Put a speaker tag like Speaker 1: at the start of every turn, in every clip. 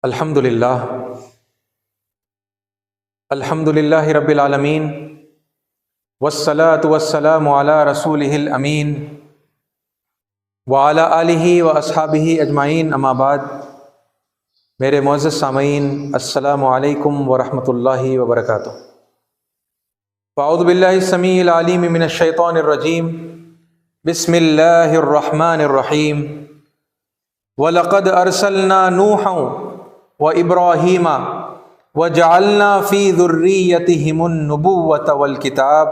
Speaker 1: الحمدللہ رب العالمین والصلاة والسلام علی رسولہ الامین وعلی آلہ واصحابہ اجمعین، اما بعد۔ میرے معزز سامعین، السلام علیکم ورحمۃ اللہ وبرکاتہ۔ فاعوذ باللہ السمیع العلیم من الشیطان الرجیم، بسم اللہ الرحمن الرحیم۔ وَلَقَدْ أَرْسَلْنَا نُوحًا وَإِبْرَاهِيمَ وَجَعَلْنَا فِي ذُرِّيَّتِهِمُ النُّبُوَّةَ وَالْكِتَابَ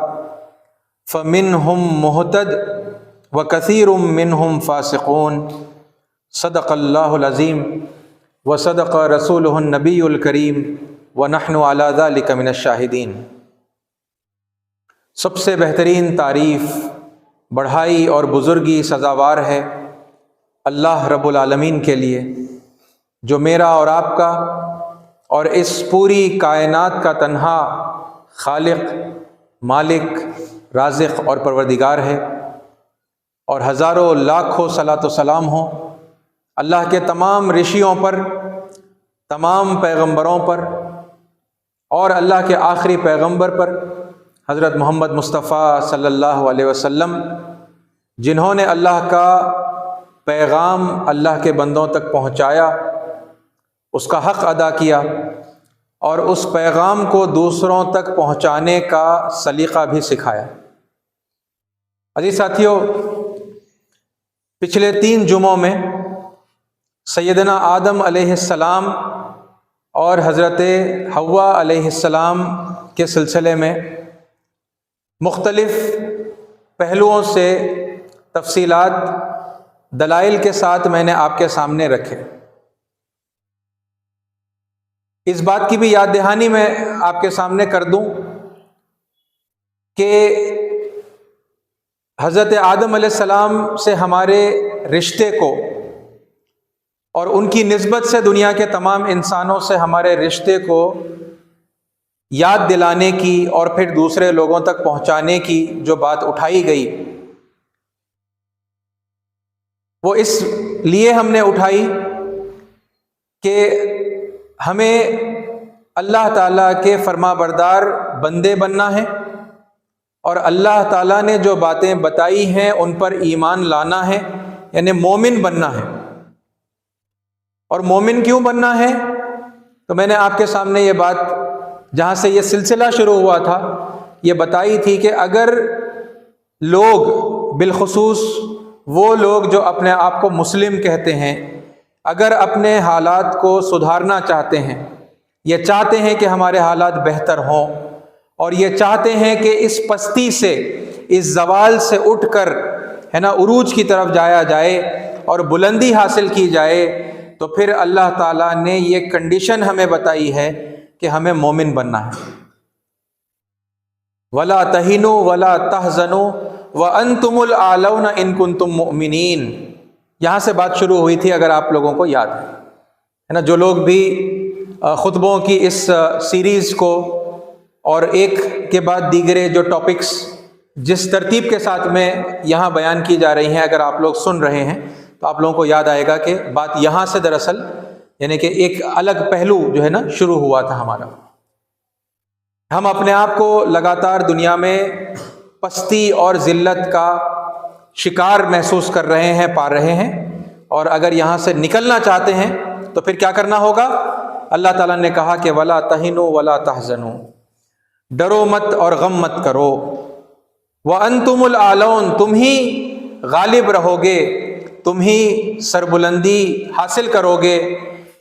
Speaker 1: فَمِنْهُمْ مُهْتَدٍ وَكَثِيرٌ مِّنْهُمْ فَاسِقُونَ۔ صدق اللہ العظیم وصدق رسولہ النبی الکریم ونحن علی ذلک من الشاہدین۔ سب سے بہترین تعریف، بڑھائی اور بزرگی سزاوار ہے اللہ رب العالمین کے لیے، جو میرا اور آپ کا اور اس پوری کائنات کا تنہا خالق، مالک، رازق اور پروردگار ہے، اور ہزاروں لاکھوں صلاۃ و سلام ہوں اللہ کے تمام رشیوں پر، تمام پیغمبروں پر، اور اللہ کے آخری پیغمبر پر حضرت محمد مصطفیٰ صلی اللہ علیہ وسلم، جنہوں نے اللہ کا پیغام اللہ کے بندوں تک پہنچایا، اس کا حق ادا کیا، اور اس پیغام کو دوسروں تک پہنچانے کا سلیقہ بھی سکھایا۔ عزیز ساتھیو، پچھلے 3 جمعوں میں سیدنا آدم علیہ السلام اور حضرت حوا علیہ السلام کے سلسلے میں مختلف پہلوؤں سے تفصیلات، دلائل کے ساتھ میں نے آپ کے سامنے رکھے۔ اس بات کی بھی یاد دہانی میں آپ کے سامنے کر دوں کہ حضرت آدم علیہ السلام سے ہمارے رشتے کو اور ان کی نسبت سے دنیا کے تمام انسانوں سے ہمارے رشتے کو یاد دلانے کی اور پھر دوسرے لوگوں تک پہنچانے کی جو بات اٹھائی گئی، وہ اس لیے ہم نے اٹھائی کہ ہمیں اللہ تعالیٰ کے فرما بردار بندے بننا ہے، اور اللہ تعالیٰ نے جو باتیں بتائی ہیں ان پر ایمان لانا ہے، یعنی مومن بننا ہے۔ اور مومن کیوں بننا ہے؟ تو میں نے آپ کے سامنے یہ بات، جہاں سے یہ سلسلہ شروع ہوا تھا، یہ بتائی تھی کہ اگر لوگ، بالخصوص وہ لوگ جو اپنے آپ کو مسلم کہتے ہیں، اگر اپنے حالات کو سدھارنا چاہتے ہیں، یہ چاہتے ہیں کہ ہمارے حالات بہتر ہوں، اور یہ چاہتے ہیں کہ اس پستی سے، اس زوال سے اٹھ کر عروج کی طرف جایا جائے اور بلندی حاصل کی جائے، تو پھر اللہ تعالیٰ نے یہ کنڈیشن ہمیں بتائی ہے کہ ہمیں مومن بننا ہے۔ وَلَا تَهِنُوا وَلَا تَحْزَنُوا وَأَنْتُمُ الْأَعْلَوْنَ إِن كُنتُم مُؤْمِنِينَ۔ یہاں سے بات شروع ہوئی تھی، اگر آپ لوگوں کو یاد ہے نا۔ جو لوگ بھی خطبوں کی اس سیریز کو اور ایک کے بعد دیگرے جو ٹاپکس جس ترتیب کے ساتھ میں یہاں بیان کی جا رہی ہیں، اگر آپ لوگ سن رہے ہیں تو آپ لوگوں کو یاد آئے گا کہ بات یہاں سے دراصل، یعنی کہ ایک الگ پہلو جو ہے نا شروع ہوا تھا ہمارا۔ ہم اپنے آپ کو لگاتار دنیا میں پستی اور ذلت کا شکار محسوس کر رہے ہیں، پا رہے ہیں، اور اگر یہاں سے نکلنا چاہتے ہیں تو پھر کیا کرنا ہوگا؟ اللہ تعالیٰ نے کہا کہ وَلَا تَهِنُوا وَلَا تَحْزَنُوا، ڈرو مت اور غم مت کرو، وَأَنْتُمُ الْأَعْلَوْنَ، تم ہی غالب رہو گے، تم ہی سربلندی حاصل کرو گے،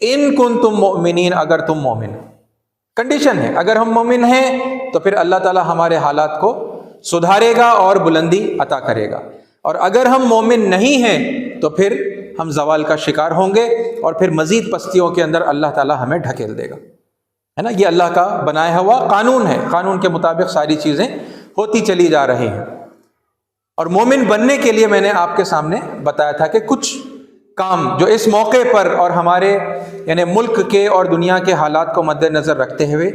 Speaker 1: ان کنتم مؤمنین، اگر تم مومن ہو۔ کنڈیشن ہے، اگر ہم مومن ہیں تو پھر اللہ تعالیٰ ہمارے حالات کو سدھارے گا اور بلندی عطا کرے گا، اور اگر ہم مومن نہیں ہیں تو پھر ہم زوال کا شکار ہوں گے، اور پھر مزید پستیوں کے اندر اللہ تعالیٰ ہمیں ڈھکیل دے گا، ہے نا۔ یہ اللہ کا بنایا ہوا قانون ہے، قانون کے مطابق ساری چیزیں ہوتی چلی جا رہی ہیں۔ اور مومن بننے کے لیے میں نے آپ کے سامنے بتایا تھا کہ کچھ کام جو اس موقع پر اور ہمارے یعنی ملک کے اور دنیا کے حالات کو مد نظر رکھتے ہوئے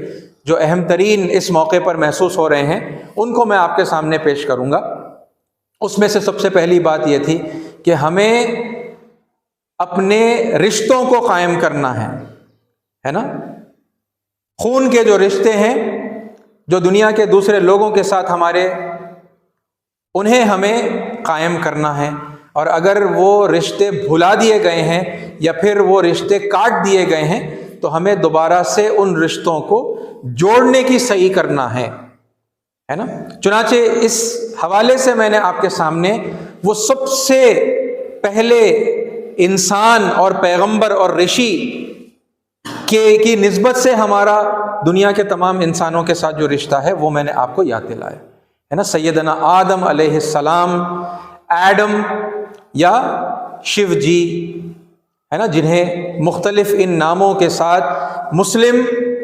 Speaker 1: جو اہم ترین اس موقع پر محسوس ہو رہے ہیں، ان کو میں آپ کے سامنے پیش کروں گا۔ اس میں سے سب سے پہلی بات یہ تھی کہ ہمیں اپنے رشتوں کو قائم کرنا ہے، ہے نا، خون کے جو رشتے ہیں جو دنیا کے دوسرے لوگوں کے ساتھ ہمارے، انہیں ہمیں قائم کرنا ہے، اور اگر وہ رشتے بھلا دیے گئے ہیں یا پھر وہ رشتے کاٹ دیے گئے ہیں تو ہمیں دوبارہ سے ان رشتوں کو جوڑنے کی صحیح کرنا ہے نا۔ چنانچہ اس حوالے سے میں نے آپ کے سامنے وہ سب سے پہلے انسان اور پیغمبر اور رشی کی نسبت سے ہمارا دنیا کے تمام انسانوں کے ساتھ جو رشتہ ہے وہ میں نے آپ کو یاد دلایا ہے نا۔ سیدنا آدم علیہ السلام، ایڈم یا شیو جی ہے نا، جنہیں مختلف ان ناموں کے ساتھ مسلم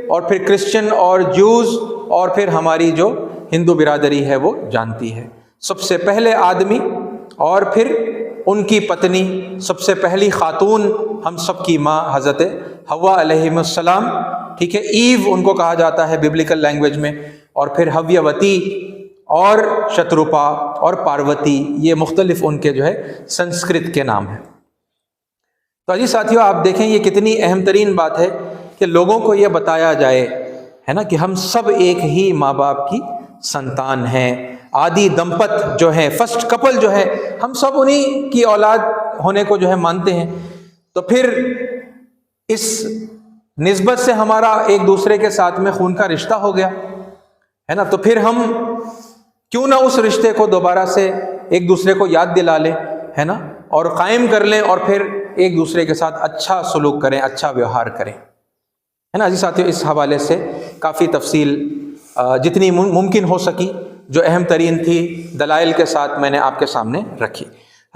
Speaker 1: اور پھر کرسچن اور جوز اور پھر ہماری جو ہندو برادری ہے وہ جانتی ہے۔ سب سے پہلے آدمی اور پھر ان کی پتنی، سب سے پہلی خاتون ہم سب کی ماں حضرت حوا علیہ السلام، ٹھیک ہے، ایو ان کو کہا جاتا ہے ببلیکل لینگویج میں، اور پھر حویوتی اور شتروپا اور پاروتی، یہ مختلف ان کے جو ہے سنسکرت کے نام ہیں۔ تو جی ساتھیوں، آپ دیکھیں یہ کتنی اہم ترین بات ہے کہ لوگوں کو یہ بتایا جائے ہے نا کہ ہم سب ایک ہی ماں باپ کی سنتان ہیں، آدی دمپت جو ہیں، فرسٹ کپل جو ہے، ہم سب انہی کی اولاد ہونے کو جو ہے مانتے ہیں۔ تو پھر اس نسبت سے ہمارا ایک دوسرے کے ساتھ میں خون کا رشتہ ہو گیا ہے نا، تو پھر ہم کیوں نہ اس رشتے کو دوبارہ سے ایک دوسرے کو یاد دلا لیں ہے نا، اور قائم کر لیں، اور پھر ایک دوسرے کے ساتھ اچھا سلوک کریں، اچھا ویوہار کریں ہے نا۔ عزیز ساتھیوں، اس حوالے سے کافی تفصیل جتنی ممکن ہو سکی، جو اہم ترین تھی، دلائل کے ساتھ میں نے آپ کے سامنے رکھی۔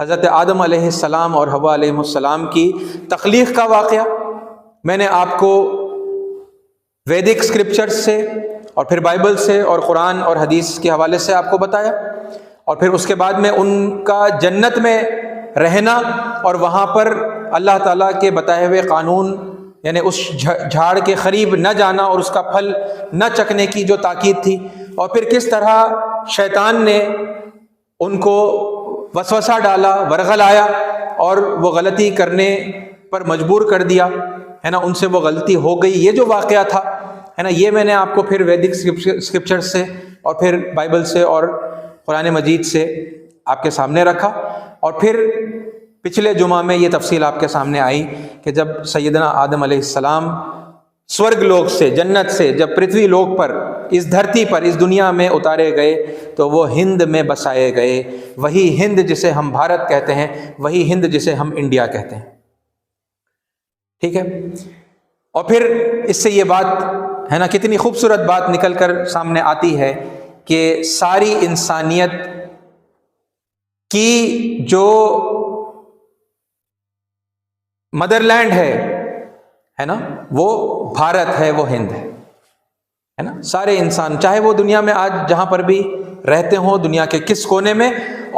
Speaker 1: حضرت آدم علیہ السلام اور حوا علیہ السلام کی تخلیق کا واقعہ میں نے آپ کو ویدک اسکرپچر سے اور پھر بائبل سے اور قرآن اور حدیث کے حوالے سے آپ کو بتایا، اور پھر اس کے بعد میں ان کا جنت میں رہنا اور وہاں پر اللہ تعالیٰ کے بتائے ہوئے قانون، یعنی اس جھاڑ کے قریب نہ جانا اور اس کا پھل نہ چکھنے کی جو تاکید تھی، اور پھر کس طرح شیطان نے ان کو وسوسہ ڈالا، ورغلایا اور وہ غلطی کرنے پر مجبور کر دیا ہے نا، ان سے وہ غلطی ہو گئی، یہ جو واقعہ تھا ہے نا، یہ میں نے آپ کو پھر ویدک اسکرپچر سے اور پھر بائبل سے اور قرآن مجید سے آپ کے سامنے رکھا، اور پھر پچھلے جمعہ میں یہ تفصیل آپ کے سامنے آئی کہ جب سیدنا آدم علیہ السلام سورگ لوک سے، جنت سے جب پرتھوی لوک پر، اس دھرتی پر، اس دنیا میں اتارے گئے تو وہ ہند میں بسائے گئے، وہی ہند جسے ہم بھارت کہتے ہیں، وہی ہند جسے ہم انڈیا کہتے ہیں، ٹھیک ہے۔ اور پھر اس سے یہ بات ہے نا، کتنی خوبصورت بات نکل کر سامنے آتی ہے کہ ساری انسانیت کی جو مدر لینڈ ہے نا، وہ بھارت ہے، وہ ہند ہے نا۔ سارے انسان، چاہے وہ دنیا میں آج جہاں پر بھی رہتے ہوں، دنیا کے کس کونے میں،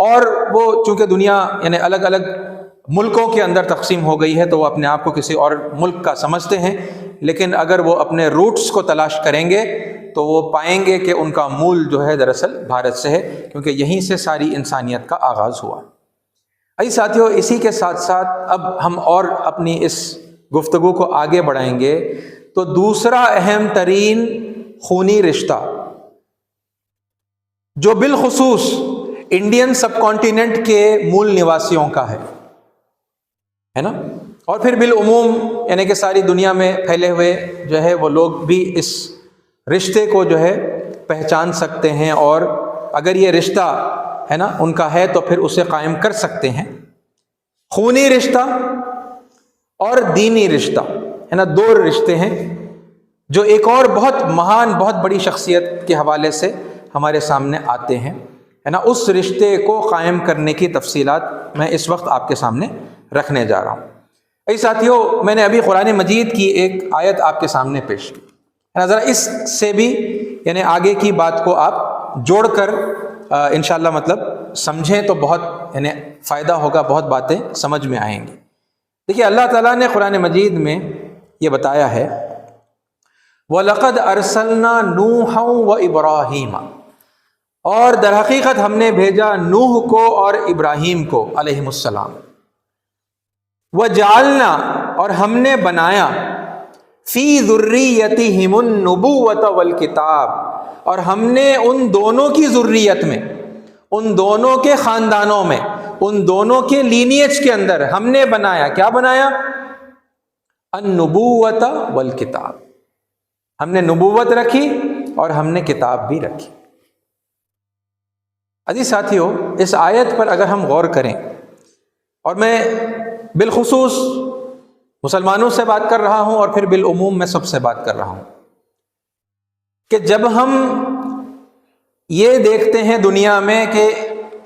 Speaker 1: اور وہ چونکہ دنیا یعنی الگ الگ ملکوں کے اندر تقسیم ہو گئی ہے تو وہ اپنے آپ کو کسی اور ملک کا سمجھتے ہیں، لیکن اگر وہ اپنے روٹس کو تلاش کریں گے تو وہ پائیں گے کہ ان کا مول جو ہے دراصل بھارت سے ہے، کیونکہ یہیں سے ساری انسانیت کا آغاز ہوا۔ ائی ساتھیوں، اسی کے ساتھ ساتھ اب ہم اور اپنی اس گفتگو کو آگے بڑھائیں گے تو دوسرا اہم ترین خونی رشتہ جو بالخصوص انڈین سب کانٹیننٹ کے مول نواسیوں کا ہے نا، اور پھر بالعموم یعنی کہ ساری دنیا میں پھیلے ہوئے جو ہے وہ لوگ بھی اس رشتے کو جو ہے پہچان سکتے ہیں، اور اگر یہ رشتہ ہے نا ان کا ہے تو پھر اسے قائم کر سکتے ہیں۔ خونی رشتہ اور دینی رشتہ ہے نا، دو رشتے ہیں جو ایک اور بہت مہان، بہت بڑی شخصیت کے حوالے سے ہمارے سامنے آتے ہیں ہے نا۔ اس رشتے کو قائم کرنے کی تفصیلات میں اس وقت آپ کے سامنے رکھنے جا رہا ہوں۔ اے ساتھیوں، میں نے ابھی قرآن مجید کی ایک آیت آپ کے سامنے پیش کی ہے نا، ذرا اس سے بھی یعنی آگے کی بات کو آپ جوڑ کر انشاءاللہ مطلب سمجھیں تو بہت یعنی فائدہ ہوگا، بہت باتیں سمجھ میں آئیں گی۔ دیکھیے، اللہ تعالیٰ نے قرآن مجید میں یہ بتایا ہے، وَلَقَدْ أَرْسَلْنَا نُوحًا وَإِبْرَاهِيمَ، اور در حقیقت ہم نے بھیجا نوح کو اور ابراہیم کو علیہم السلام، وَجَعَلْنَا، اور ہم نے بنایا، فی ذریتہم النبوۃ والکتاب، اور ہم نے ان دونوں کی ذریت میں، ان دونوں کے خاندانوں میں، ان دونوں کے لینیج کے اندر ہم نے بنایا، کیا بنایا؟ النبوۃ والکتاب، ہم نے نبوت رکھی اور ہم نے کتاب بھی رکھی۔ عزیز ساتھیو، اس آیت پر اگر ہم غور کریں، اور میں بالخصوص مسلمانوں سے بات کر رہا ہوں اور پھر بالعموم میں سب سے بات کر رہا ہوں، کہ جب ہم یہ دیکھتے ہیں دنیا میں کہ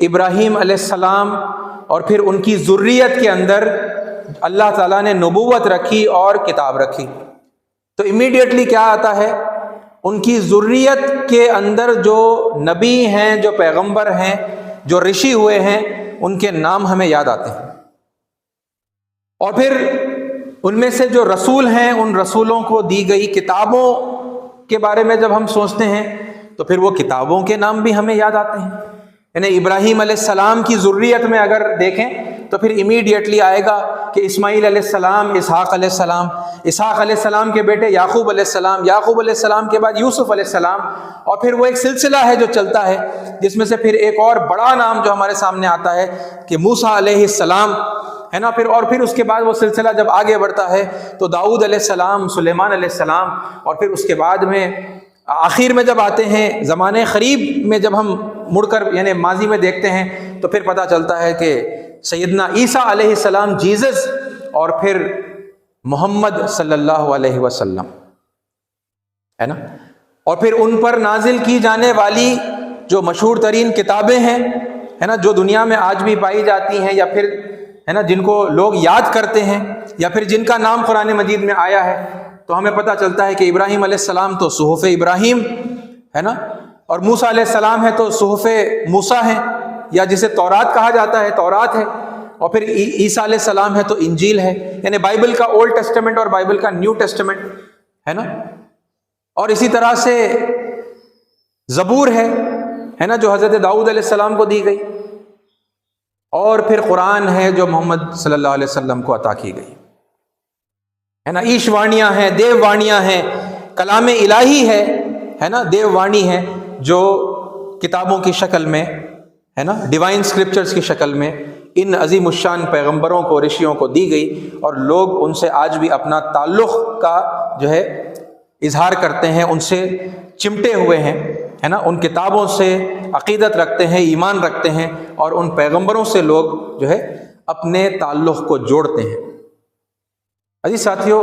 Speaker 1: ابراہیم علیہ السلام اور پھر ان کی ذریت کے اندر اللہ تعالیٰ نے نبوت رکھی اور کتاب رکھی، تو امیڈیٹلی کیا آتا ہے؟ ان کی ذریت کے اندر جو نبی ہیں، جو پیغمبر ہیں، جو رشی ہوئے ہیں، ان کے نام ہمیں یاد آتے ہیں۔ اور پھر ان میں سے جو رسول ہیں، ان رسولوں کو دی گئی کتابوں کے بارے میں جب ہم سوچتے ہیں تو پھر وہ کتابوں کے نام بھی ہمیں یاد آتے ہیں۔ یعنی ابراہیم علیہ السلام کی ذریت میں اگر دیکھیں تو پھر امیڈیٹلی آئے گا کہ اسماعیل علیہ السلام، اسحاق علیہ السلام، اسحاق علیہ السلام کے بیٹے یعقوب علیہ السلام، یعقوب علیہ السلام کے بعد یوسف علیہ السلام، اور پھر وہ ایک سلسلہ ہے جو چلتا ہے، جس میں سے پھر ایک اور بڑا نام جو ہمارے سامنے آتا ہے کہ موسیٰ علیہ السلام، ہے نا، پھر اس کے بعد وہ سلسلہ جب آگے بڑھتا ہے تو داؤد علیہ السلام، سلیمان علیہ السلام، اور پھر اس کے بعد میں آخر میں جب آتے ہیں زمانے قریب میں، جب ہم مڑ کر یعنی ماضی میں دیکھتے ہیں تو پھر پتہ چلتا ہے کہ سیدنا عیسیٰ علیہ السلام، جیزس، اور پھر محمد صلی اللہ علیہ وسلم، ہے نا، اور پھر ان پر نازل کی جانے والی جو مشہور ترین کتابیں ہیں، ہے نا، جو دنیا میں آج بھی پائی جاتی ہیں، یا پھر ہے نا جن کو لوگ یاد کرتے ہیں، یا پھر جن کا نام قرآن مجید میں آیا ہے، تو ہمیں پتہ چلتا ہے کہ ابراہیم علیہ السلام تو صحف ابراہیم ہے نا، اور موسیٰ علیہ السلام ہے تو صحف موسیٰ ہیں، یا جسے تورات کہا جاتا ہے، تورات ہے، اور پھر عیسیٰ علیہ السلام ہے تو انجیل ہے، یعنی بائبل کا اولڈ ٹیسٹمنٹ اور بائبل کا نیو ٹیسٹمنٹ، ہے نا، اور اسی طرح سے زبور ہے نا، جو حضرت داؤد علیہ السلام کو دی گئی، اور پھر قرآن ہے جو محمد صلی اللہ علیہ وسلم کو عطا کی گئی، ہے نا، ایش وانیاں ہیں، دیو وانیاں ہیں، کلام الہی ہے نا، دیو وانی ہے جو کتابوں کی شکل میں، ہے نا، ڈیوائن اسکرپچرز کی شکل میں ان عظیم الشان پیغمبروں کو، رشیوں کو دی گئی، اور لوگ ان سے آج بھی اپنا تعلق کا جو ہے اظہار کرتے ہیں، ان سے چمٹے ہوئے ہیں، ہے نا، ان کتابوں سے عقیدت رکھتے ہیں، ایمان رکھتے ہیں، اور ان پیغمبروں سے لوگ جو ہے اپنے تعلق کو جوڑتے ہیں۔ عزیز ساتھیو،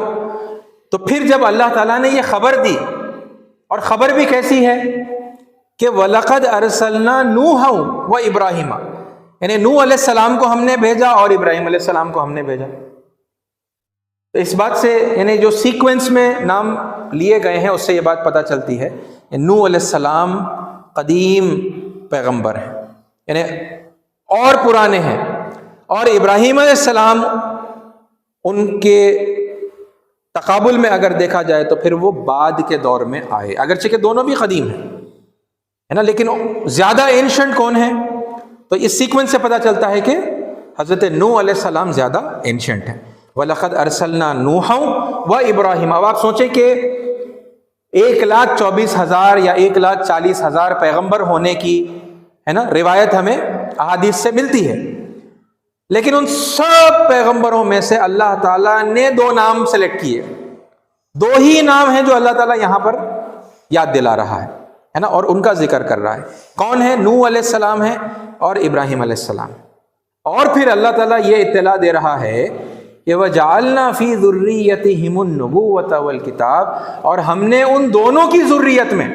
Speaker 1: تو پھر جب اللہ تعالیٰ نے یہ خبر دی، اور خبر بھی کیسی ہے کہ وَلَقَدْ أَرْسَلْنَا نُوحًا وَإِبْرَاهِيمَ، یعنی نوح علیہ السلام کو ہم نے بھیجا اور ابراہیم علیہ السلام کو ہم نے بھیجا۔ تو اس بات سے یعنی جو سیکوینس میں نام لیے گئے ہیں اس سے یہ بات پتہ چلتی ہے کہ نوح علیہ السلام قدیم پیغمبر ہیں، یعنی اور پرانے ہیں، اور ابراہیم علیہ السلام ان کے تقابل میں اگر دیکھا جائے تو پھر وہ بعد کے دور میں آئے، اگرچہ کہ دونوں بھی قدیم ہیں، ہے نا، لیکن زیادہ اینشنٹ کون ہے؟ تو اس سیکوینس سے پتہ چلتا ہے کہ حضرت نوح علیہ السلام زیادہ اینشنٹ ہیں۔ وَلَقَدْ أَرْسَلْنَا نُوحًا وَإِبْرَاهِيمَ، اب آپ سوچیں کہ 1,24,000 یا 1,40,000 پیغمبر ہونے کی، ہے نا، روایت ہمیں احادیث سے ملتی ہے، لیکن ان سب پیغمبروں میں سے اللہ تعالیٰ نے 2 نام سلیکٹ کیے، 2 ہی نام ہیں جو اللہ تعالیٰ یہاں پر یاد دلا رہا ہے نا، اور ان کا ذکر کر رہا ہے۔ کون ہے؟ نوح علیہ السلام ہے اور ابراہیم علیہ السلام۔ اور پھر اللہ تعالیٰ یہ اطلاع دے رہا ہے کہ وَجَعَلْنَا فِي ذُرِّيَّتِهِمُ النُّبُوَّةَ وَالْكِتَابَ، اور ہم نے ان دونوں کی ذریت میں،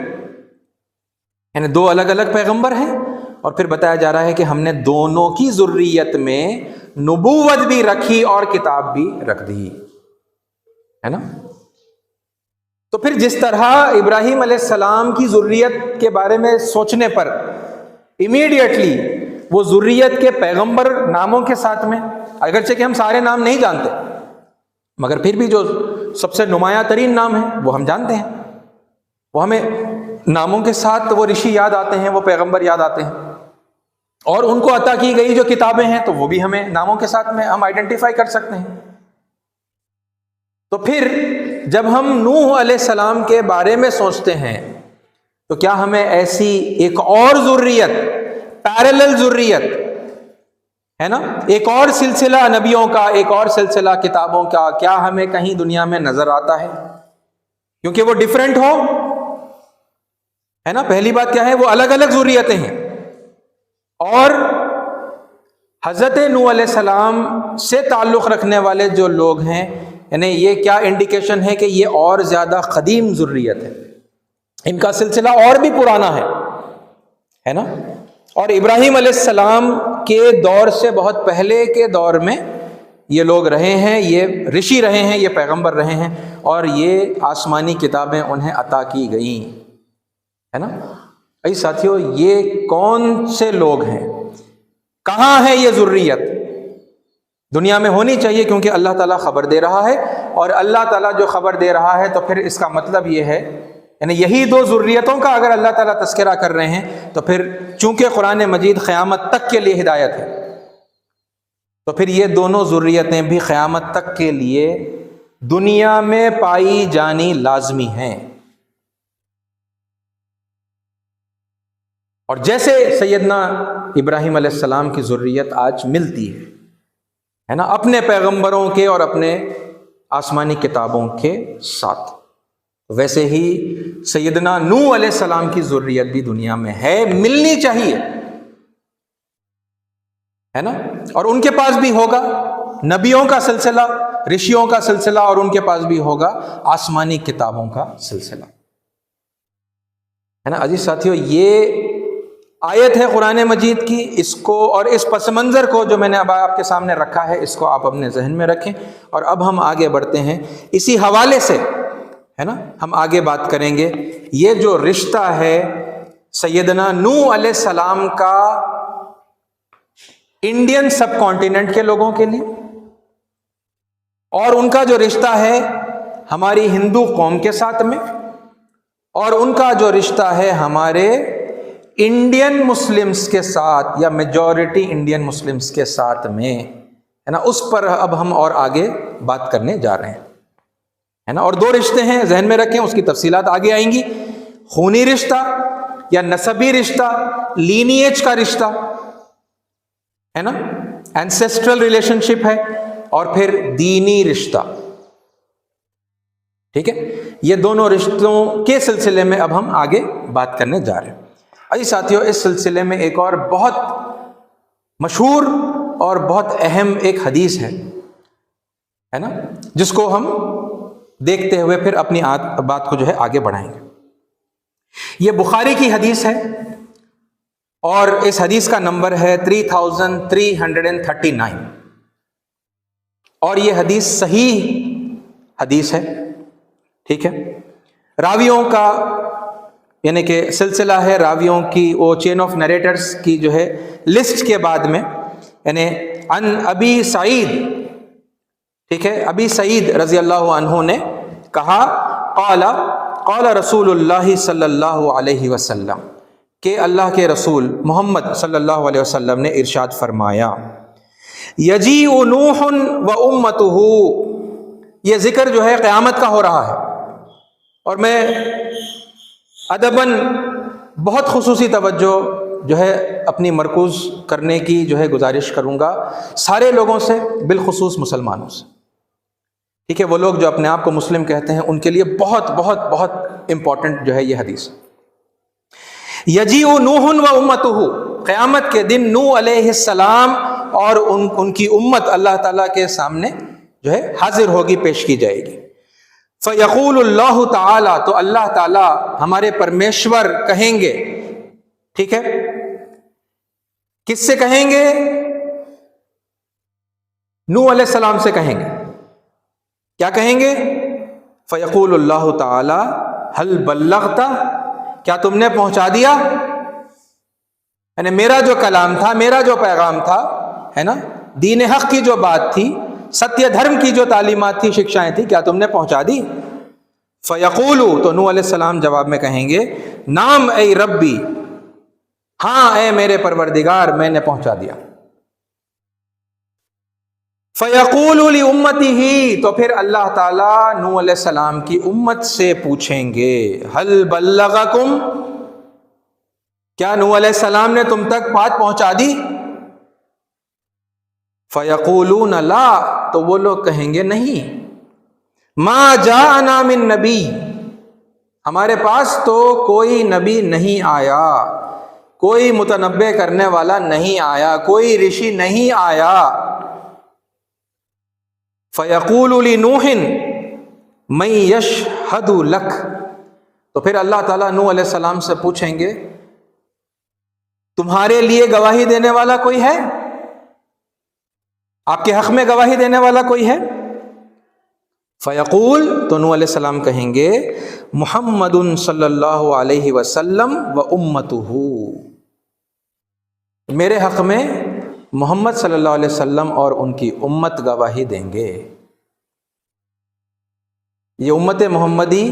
Speaker 1: یعنی 2 الگ الگ پیغمبر ہیں، اور پھر بتایا جا رہا ہے کہ ہم نے دونوں کی ذریت میں نبوت بھی رکھی اور کتاب بھی رکھ دی، ہے نا۔ تو پھر جس طرح ابراہیم علیہ السلام کی ذریت کے بارے میں سوچنے پر امیڈیٹلی وہ ذریت کے پیغمبر ناموں کے ساتھ میں، اگرچہ کہ ہم سارے نام نہیں جانتے مگر پھر بھی جو سب سے نمایاں ترین نام ہیں وہ ہم جانتے ہیں، وہ ہمیں ناموں کے ساتھ وہ رشی یاد آتے ہیں، وہ پیغمبر یاد آتے ہیں، اور ان کو عطا کی گئی جو کتابیں ہیں تو وہ بھی ہمیں ناموں کے ساتھ میں ہم آئیڈینٹیفائی کر سکتے ہیں۔ تو پھر جب ہم نوح علیہ السلام کے بارے میں سوچتے ہیں تو کیا ہمیں ایسی ایک اور ذریت، پیرلل ذریت ہے نا، ایک اور سلسلہ نبیوں کا، ایک اور سلسلہ کتابوں کا، کیا ہمیں کہیں دنیا میں نظر آتا ہے؟ کیونکہ وہ ڈیفرنٹ ہو، ہے نا. پہلی بات کیا ہے، وہ الگ الگ ذریتیں ہیں. اور حضرت نوح علیہ السلام سے تعلق رکھنے والے جو لوگ ہیں، یعنی یہ کیا انڈیکیشن ہے کہ یہ اور زیادہ قدیم ذریت ہے، ان کا سلسلہ اور بھی پرانا ہے نا. اور ابراہیم علیہ السلام کے دور سے بہت پہلے کے دور میں یہ لوگ رہے ہیں، یہ رشی رہے ہیں، یہ پیغمبر رہے ہیں، اور یہ آسمانی کتابیں انہیں عطا کی گئیں، ہے نا. اے ساتھیو، یہ کون سے لوگ ہیں، کہاں ہے یہ ذریت؟ دنیا میں ہونی چاہیے، کیونکہ اللہ تعالیٰ خبر دے رہا ہے، اور اللہ تعالیٰ جو خبر دے رہا ہے تو پھر اس کا مطلب یہ ہے، یعنی یہی دو ذریتوں کا اگر اللہ تعالیٰ تذکرہ کر رہے ہیں تو پھر چونکہ قرآن مجید قیامت تک کے لیے ہدایت ہے، تو پھر یہ دونوں ذریتیں بھی قیامت تک کے لیے دنیا میں پائی جانی لازمی ہیں. اور جیسے سیدنا ابراہیم علیہ السلام کی ذریت آج ملتی ہے نا، اپنے پیغمبروں کے اور اپنے آسمانی کتابوں کے ساتھ، ویسے ہی سیدنا نوح علیہ السلام کی ذریت بھی دنیا میں ہے، ملنی چاہیے، ہے نا. اور ان کے پاس بھی ہوگا نبیوں کا سلسلہ، رشیوں کا سلسلہ، اور ان کے پاس بھی ہوگا آسمانی کتابوں کا سلسلہ، ہے نا. عزیز ساتھیو، یہ آیت ہے قرآن مجید کی، اس کو اور اس پس منظر کو جو میں نے اب آپ کے سامنے رکھا ہے، اس کو آپ اپنے ذہن میں رکھیں. اور اب ہم آگے بڑھتے ہیں اسی حوالے سے، ہے نا. ہم آگے بات کریں گے یہ جو رشتہ ہے سیدنا نوح علیہ السلام کا انڈین سب کانٹیننٹ کے لوگوں کے لیے، اور ان کا جو رشتہ ہے ہماری ہندو قوم کے ساتھ میں، اور ان کا جو رشتہ ہے ہمارے انڈین مسلمز کے ساتھ، یا میجورٹی انڈین مسلمز کے ساتھ میں، ہے نا. اس پر اب ہم اور آگے بات کرنے جا رہے ہیں، ہے نا. اور دو رشتے ہیں، ذہن میں رکھیں، اس کی تفصیلات آگے آئیں گی. خونی رشتہ یا نسبی رشتہ، لینیج کا رشتہ، ہے نا، اینسیسٹرل ریلیشن شپ ہے، اور پھر دینی رشتہ. ٹھیک ہے، یہ دونوں رشتوں کے سلسلے میں اب ہم آگے بات کرنے جا رہے ہیں. اجی ساتھیو، اس سلسلے میں ایک اور بہت مشہور اور بہت اہم ایک حدیث ہے نا، جس کو ہم دیکھتے ہوئے پھر اپنی بات کو جو ہے آگے بڑھائیں گے. یہ بخاری کی حدیث ہے، اور اس حدیث کا نمبر ہے 3339، اور یہ حدیث صحیح حدیث ہے. ٹھیک ہے، راویوں کا یعنی کہ سلسلہ ہے، راویوں کی وہ چین آف نریٹرز کی جو ہے لسٹ کے بعد میں، یعنی عن ابی سعید، ٹھیک ہے، ابی سعید رضی اللہ عنہ نے کہا، قال رسول اللہ صلی اللہ علیہ وسلم، کہ اللہ کے رسول محمد صلی اللہ علیہ وسلم نے ارشاد فرمایا، یجیء نوح و امتہ، یہ ذکر جو ہے قیامت کا ہو رہا ہے، اور میں ادباً بہت خصوصی توجہ جو ہے اپنی مرکوز کرنے کی جو ہے گزارش کروں گا سارے لوگوں سے، بالخصوص مسلمانوں سے. ٹھیک ہے، وہ لوگ جو اپنے آپ کو مسلم کہتے ہیں، ان کے لیے بہت بہت بہت امپورٹنٹ جو ہے یہ حدیث. یجیء نوح و امتہ، قیامت کے دن نوح علیہ السلام اور ان کی امت اللہ تعالیٰ کے سامنے جو ہے حاضر ہوگی، پیش کی جائے گی. فیقول اللہ تعالی، تو اللہ تعالیٰ ہمارے پرمیشور کہیں گے، ٹھیک ہے، کس سے کہیں گے؟ نوح علیہ السلام سے کہیں گے. کیا کہیں گے؟ فیقول اللہ تعالی هل بلغت، کیا تم نے پہنچا دیا؟ یعنی میرا جو کلام تھا، میرا جو پیغام تھا، ہے نا، دین حق کی جو بات تھی، ستیہ دھرم کی جو تعلیمات تھی، شکشائیں تھیں، کیا تم نے پہنچا دی؟ فیقولو، تو نوح علیہ السلام جواب میں کہیں گے، نام اے ربی، ہاں اے میرے پروردگار، میں نے پہنچا دیا. فَيَقُولُ لِأُمَّتِهِ، تو پھر اللہ تعالیٰ نوح علیہ السلام کی امت سے پوچھیں گے، هَلْ بَلَّغَكُمْ، کیا نوح علیہ السلام نے تم تک بات پہنچا دی؟ فَيَقُولُونَ لَا، تو وہ لوگ کہیں گے نہیں، مَا جَاءَنَا مِن نَبِی، ہمارے پاس تو کوئی نبی نہیں آیا، کوئی متنبع کرنے والا نہیں آیا، کوئی رشی نہیں آیا۔ فَيَقُولُ لِنُوحٍ مَن يَشْهَدُ لَكَ، تو پھر اللہ تعالیٰ نوح علیہ السلام سے پوچھیں گے تمہارے لیے گواہی دینے والا کوئی ہے؟ آپ کے حق میں گواہی دینے والا کوئی ہے؟ فیقول، تو نوح علیہ السلام کہیں گے محمد صلی اللہ علیہ وسلم و امتہ، میرے حق میں محمد صلی اللہ علیہ وسلم اور ان کی امت گواہی دیں گے۔ یہ امت محمدی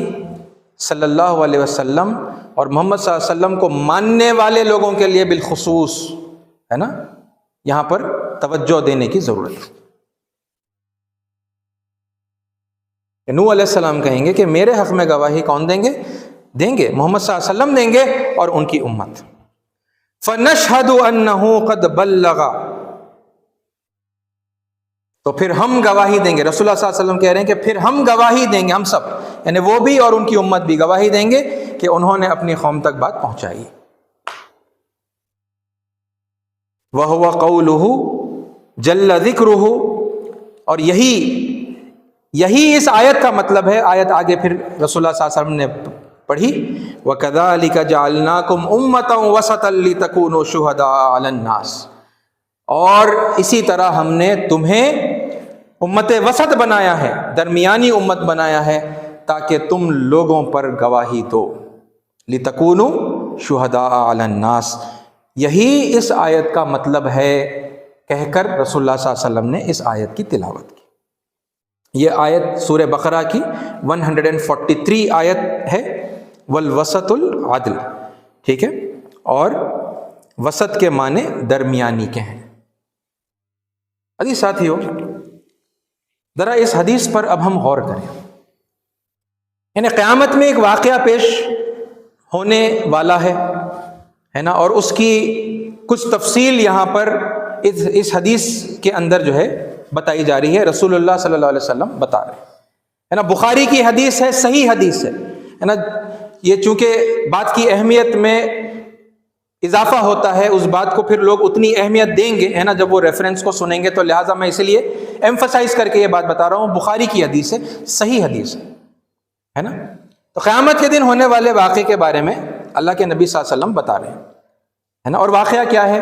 Speaker 1: صلی اللہ علیہ وسلم اور محمد صلی اللہ علیہ وسلم کو ماننے والے لوگوں کے لیے بالخصوص ہے نا، یہاں پر توجہ دینے کی ضرورت ہے۔ نوح علیہ السلام کہیں گے کہ میرے حق میں گواہی کون دیں گے؟ دیں گے محمد صلی اللہ علیہ وسلم دیں گے اور ان کی امت۔ فَنَشْهَدُ أَنَّهُ قَدْ بَلَّغَ، تو پھر ہم گواہی دیں گے، رسول اللہ صلی اللہ علیہ وسلم کہہ رہے ہیں کہ پھر ہم گواہی دیں گے، ہم سب یعنی وہ بھی اور ان کی امت بھی گواہی دیں گے کہ انہوں نے اپنی قوم تک بات پہنچائی۔ وَهُوَ قَوْلُهُ جَلَّ ذِكْرُهُ، اور یہی اس آیت کا مطلب ہے۔ آیت آگے پھر رسول اللہ صلی اللہ علیہ وسلم نے پڑھی، وَكَذَلِكَ جَعَلْنَاكُمْ أُمَّةً وَسَطًا لِتَكُونُوا شُهَدَاءَ عَلَى النَّاسِ، اور اسی طرح ہم نے تمہیں امت وسط بنایا ہے، درمیانی امت بنایا ہے تاکہ تم لوگوں پر گواہی دو۔ لِتَكُونُوا شُهَدَاءَ عَلَى النَّاسِ، یہی اس آیت کا مطلب ہے کہہ کر رسول اللہ صلی اللہ علیہ وسلم نے اس آیت کی تلاوت کی۔ یہ آیت سورہ بقرہ کی 143 آیت ہے، والوسط العدل، ٹھیک ہے، اور وسط کے معنی درمیانی کے ہیں۔ عزیز ساتھیو، ذرا اس حدیث پر اب ہم غور کریں۔ یعنی قیامت میں ایک واقعہ پیش ہونے والا ہے نا، اور اس کی کچھ تفصیل یہاں پر اس حدیث کے اندر جو ہے بتائی جا رہی ہے، رسول اللہ صلی اللہ علیہ وسلم بتا رہے ہیں نا۔ بخاری کی حدیث ہے، صحیح حدیث ہے نا۔ یہ چونکہ بات کی اہمیت میں اضافہ ہوتا ہے، اس بات کو پھر لوگ اتنی اہمیت دیں گے ہے نا جب وہ ریفرنس کو سنیں گے، تو لہٰذا میں اسی لیے ایمفسائز کر کے یہ بات بتا رہا ہوں، بخاری کی حدیث ہے، صحیح حدیث ہے نا۔ تو قیامت کے دن ہونے والے واقعے کے بارے میں اللہ کے نبی صلی اللہ علیہ وسلم بتا رہے ہیں ہے نا۔ اور واقعہ کیا ہے؟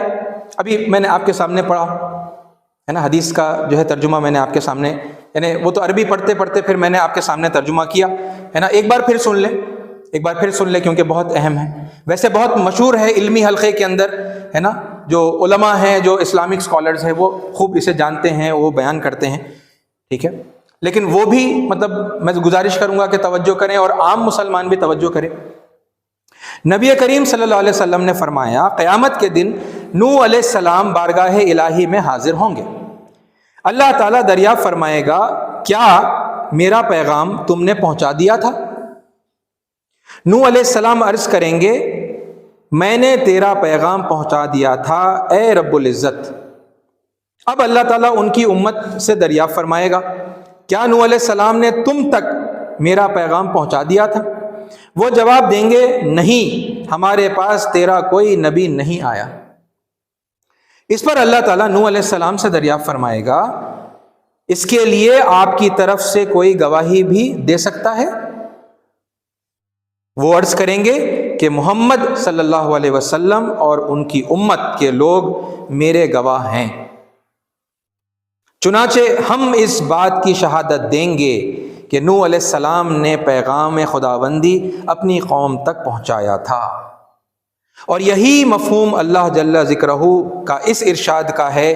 Speaker 1: ابھی میں نے آپ کے سامنے پڑھا ہے نا، حدیث کا جو ہے ترجمہ میں نے آپ کے سامنے، یعنی وہ تو عربی پڑھتے پڑھتے پھر میں نے آپ کے سامنے ترجمہ کیا ہے نا۔ ایک بار پھر سن لیں کیونکہ بہت اہم ہے۔ ویسے بہت مشہور ہے علمی حلقے کے اندر ہے نا، جو علماء ہیں، جو اسلامک اسکالرز ہیں، وہ خوب اسے جانتے ہیں، وہ بیان کرتے ہیں، ٹھیک ہے۔ لیکن وہ بھی مطلب میں گزارش کروں گا کہ توجہ کریں اور عام مسلمان بھی توجہ کریں۔ نبی کریم صلی اللہ علیہ وسلم نے فرمایا قیامت کے دن نوح علیہ السلام بارگاہ الہی میں حاضر ہوں گے۔ اللہ تعالیٰ دریافت فرمائے گا، کیا میرا پیغام تم نے پہنچا دیا تھا؟ نوح علیہ السلام عرض کریں گے، میں نے تیرا پیغام پہنچا دیا تھا اے رب العزت۔ اب اللہ تعالیٰ ان کی امت سے دریافت فرمائے گا، کیا نوح علیہ السلام نے تم تک میرا پیغام پہنچا دیا تھا؟ وہ جواب دیں گے، نہیں، ہمارے پاس تیرا کوئی نبی نہیں آیا۔ اس پر اللہ تعالیٰ نوح علیہ السلام سے دریافت فرمائے گا، اس کے لیے آپ کی طرف سے کوئی گواہی بھی دے سکتا ہے؟ وہ عرض کریں گے کہ محمد صلی اللہ علیہ وسلم اور ان کی امت کے لوگ میرے گواہ ہیں۔ چنانچہ ہم اس بات کی شہادت دیں گے کہ نوح علیہ السلام نے پیغام خداوندی اپنی قوم تک پہنچایا تھا۔ اور یہی مفہوم اللہ جل ذکرہ کا اس ارشاد کا ہے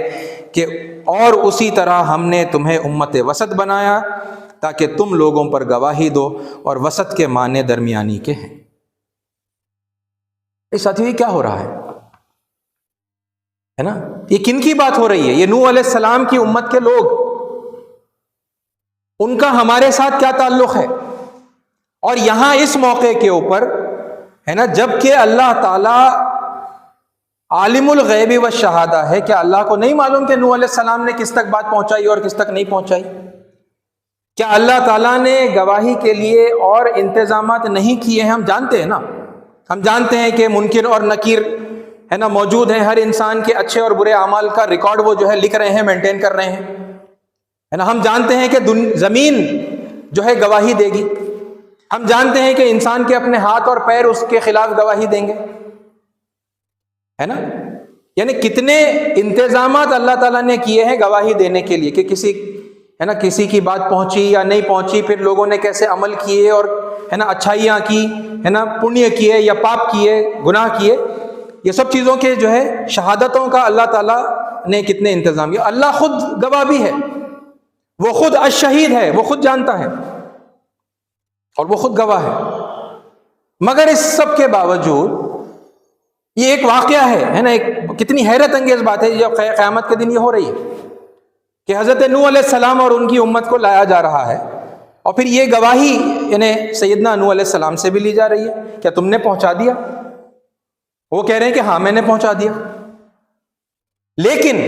Speaker 1: کہ اور اسی طرح ہم نے تمہیں امت وسط بنایا تاکہ تم لوگوں پر گواہی دو، اور وسط کے معنی درمیانی کے ہیں۔ اس ساتھی کیا ہو رہا ہے نا، یہ کن کی بات ہو رہی ہے؟ یہ نوح علیہ السلام کی امت کے لوگ ان کا ہمارے ساتھ کیا تعلق ہے. اور یہاں اس موقع کے اوپر ہے نا، جب کہ اللہ تعالی عالم الغیب والشہادہ ہے، کیا اللہ کو نہیں معلوم کہ نوح علیہ السلام نے کس تک بات پہنچائی اور کس تک نہیں پہنچائی؟ کیا اللہ تعالیٰ نے گواہی کے لیے اور انتظامات نہیں کیے ہیں؟ ہم جانتے ہیں نا، ہم جانتے ہیں کہ منکر اور نکیر ہے نا موجود ہیں، ہر انسان کے اچھے اور برے اعمال کا ریکارڈ وہ جو ہے لکھ رہے ہیں، مینٹین کر رہے ہیں، ہے نا. ہم جانتے ہیں کہ زمین جو ہے گواہی دے گی، ہم جانتے ہیں کہ انسان کے اپنے ہاتھ اور پیر اس کے خلاف گواہی دیں گے، ہے نا. یعنی کتنے انتظامات اللہ تعالیٰ نے کیے ہیں گواہی دینے کے لیے، کہ کسی ہے نا کسی کی بات پہنچی یا نہیں پہنچی، پھر لوگوں نے کیسے عمل کیے اور ہے نا اچھائیاں کی، ہے نا پنیہ کیے یا پاپ کیے، گناہ کیے، یہ سب چیزوں کے جو ہے شہادتوں کا اللہ تعالیٰ نے کتنے انتظام کیا. اللہ خود گواہ بھی ہے، وہ خود الشہید ہے، وہ خود جانتا ہے اور وہ خود گواہ ہے. مگر اس سب کے باوجود یہ ایک واقعہ ہے نا، ایک کتنی حیرت انگیز بات ہے جب قیامت کے دن یہ ہو رہی ہے کہ حضرت نوح علیہ السلام اور ان کی امت کو لایا جا رہا ہے، اور پھر یہ گواہی یعنی سیدنا نوح علیہ السلام سے بھی لی جا رہی ہے. کیا تم نے پہنچا دیا؟ وہ کہہ رہے ہیں کہ ہاں میں نے پہنچا دیا. لیکن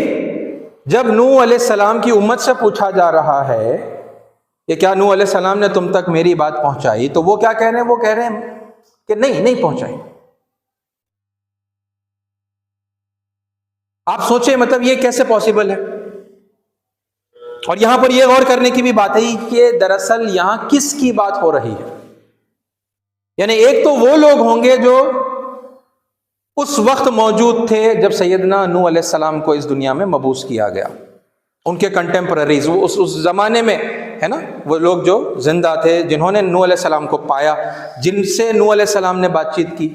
Speaker 1: جب نوح علیہ السلام کی امت سے پوچھا جا رہا ہے کہ کیا نوح علیہ السلام نے تم تک میری بات پہنچائی، تو وہ کیا کہہ رہے ہیں؟ وہ کہہ رہے ہیں کہ نہیں پہنچائی. آپ سوچیں مطلب یہ کیسے پاسبل ہے؟ اور یہاں پر یہ غور کرنے کی بھی بات ہے کہ دراصل یہاں کس کی بات ہو رہی ہے. یعنی ایک تو وہ لوگ ہوں گے جو اس وقت موجود تھے جب سیدنا نوح علیہ السلام کو اس دنیا میں مبعوث کیا گیا، ان کے کنٹمپرریز، وہ اس زمانے میں ہے نا وہ لوگ جو زندہ تھے، جنہوں نے نوح علیہ السلام کو پایا، جن سے نوح علیہ السلام نے بات چیت کی،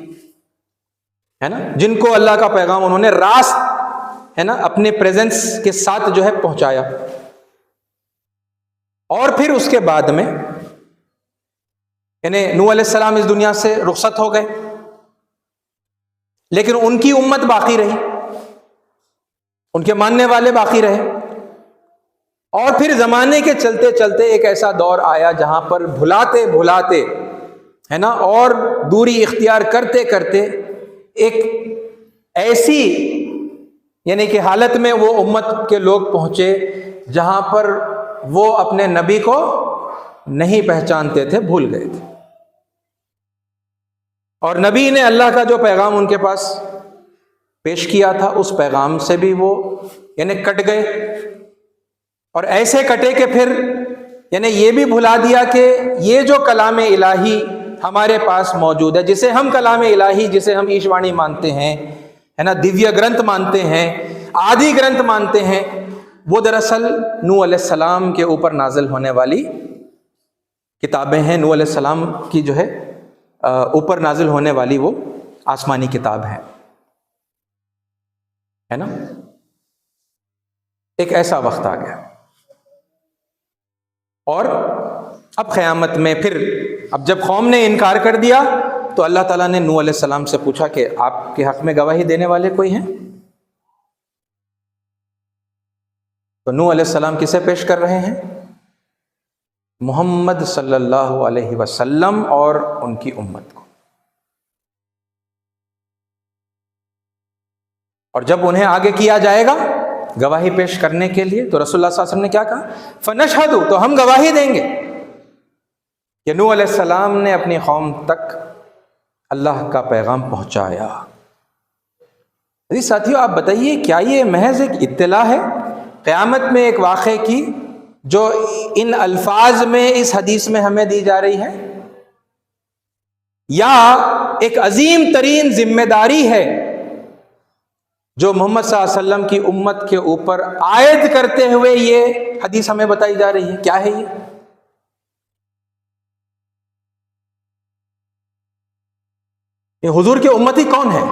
Speaker 1: ہے نا، جن کو اللہ کا پیغام انہوں نے راست ہے نا اپنے پریزنس کے ساتھ جو ہے پہنچایا. اور پھر اس کے بعد میں یعنی نوح علیہ السلام اس دنیا سے رخصت ہو گئے، لیکن ان کی امت باقی رہی، ان کے ماننے والے باقی رہے. اور پھر زمانے کے چلتے چلتے ایک ایسا دور آیا جہاں پر بھلاتے بھلاتے ہے نا اور دوری اختیار کرتے کرتے ایک ایسی یعنی کہ حالت میں وہ امت کے لوگ پہنچے جہاں پر وہ اپنے نبی کو نہیں پہچانتے تھے، بھول گئے تھے. اور نبی نے اللہ کا جو پیغام ان کے پاس پیش کیا تھا اس پیغام سے بھی وہ یعنی کٹ گئے، اور ایسے کٹے کہ پھر یعنی یہ بھی بھلا دیا کہ یہ جو کلام الہی ہمارے پاس موجود ہے، جسے ہم کلام الہی، جسے ہم ایشوانی مانتے ہیں ہے نا، دیویہ گرنتھ مانتے ہیں، آدی گرنتھ مانتے ہیں، وہ دراصل نوح علیہ السلام کے اوپر نازل ہونے والی کتابیں ہیں. نوح علیہ السلام کی جو ہے اوپر نازل ہونے والی وہ آسمانی کتاب ہے نا. ایک ایسا وقت آ گیا، اور اب قیامت میں پھر اب جب قوم نے انکار کر دیا تو اللہ تعالیٰ نے نوح علیہ السلام سے پوچھا کہ آپ کے حق میں گواہی دینے والے کوئی ہیں؟ تو نوح علیہ السلام کسے پیش کر رہے ہیں؟ محمد صلی اللہ علیہ وسلم اور ان کی امت کو. اور جب انہیں آگے کیا جائے گا گواہی پیش کرنے کے لیے تو رسول اللہ صلی اللہ علیہ وسلم نے کیا کہا؟ فنشہد، تو ہم گواہی دیں گے کہ نوح علیہ السلام نے اپنی قوم تک اللہ کا پیغام پہنچایا. ساتھیو آپ بتائیے کیا یہ محض ایک اطلاع ہے قیامت میں ایک واقعے کی جو ان الفاظ میں اس حدیث میں ہمیں دی جا رہی ہے، یا ایک عظیم ترین ذمہ داری ہے جو محمد صلی اللہ علیہ وسلم کی امت کے اوپر عائد کرتے ہوئے یہ حدیث ہمیں بتائی جا رہی ہے؟ کیا ہے یہ حضور کے امتی کون ہے؟